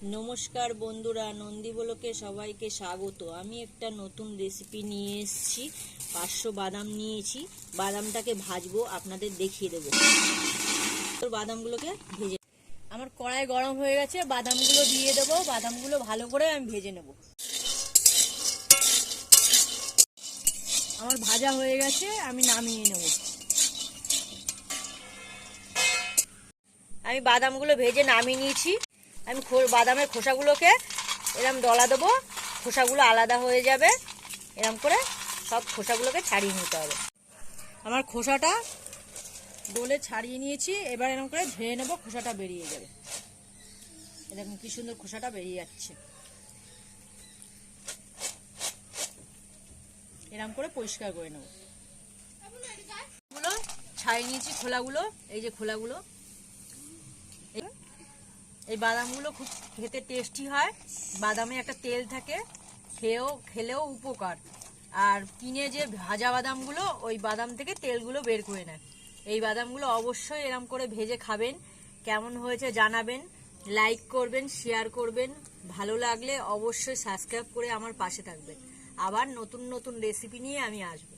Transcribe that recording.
নমস্কার বন্ধুরা, নন্দী ব্লকে সবাইকে স্বাগত। আমি একটা নতুন রেসিপি নিয়ে এসেছি। 500 বাদাম নিয়েছি। বাদামটাকে ভাজবো, আপনাদের দেখিয়ে দেবো। বাদামগুলোকে ভেজে, আমার কড়াই গরম হয়ে গেছে, বাদামগুলো দিয়ে দেবো। বাদামগুলো ভালো করে আমি ভেজে নেব। আমার ভাজা হয়ে গেছে, আমি নামিয়ে নেব। আমি বাদামগুলো ভেজে নামিয়ে নিয়েছি। আমি বাদামের খোসাগুলোকে এরম ডলা দেবো, খোসাগুলো আলাদা হয়ে যাবে। এরম করে সব খোসাগুলোকে ছাড়িয়ে নিতে হবে। আমার খোসাটা ডলে ছাড়িয়ে নিয়েছি। এবার এরম করে ধুয়ে নেবো, খোসাটা বেরিয়ে যাবে। এরকম কি সুন্দর খোসাটা বেরিয়ে যাচ্ছে। এরম করে পরিষ্কার করে নেবো। ছাড়িয়ে নিয়েছি খোলাগুলো, এই যে খোলাগুলো। এই বাদামগুলো খুব খেতে টেস্টি হয়। বাদামে একটা তেল থাকে, খেলেও উপকার। আর কিনে যে ভাজা বাদামগুলো, ওই বাদাম থেকে তেলগুলো বের করে নেয়। এই বাদামগুলো অবশ্যই এরম করে ভেজে খাবেন। কেমন হয়েছে জানাবেন, লাইক করবেন, শেয়ার করবেন। ভালো লাগলে অবশ্যই সাবস্ক্রাইব করে আমার পাশে থাকবেন। আবার নতুন নতুন রেসিপি নিয়ে আমি আসবো।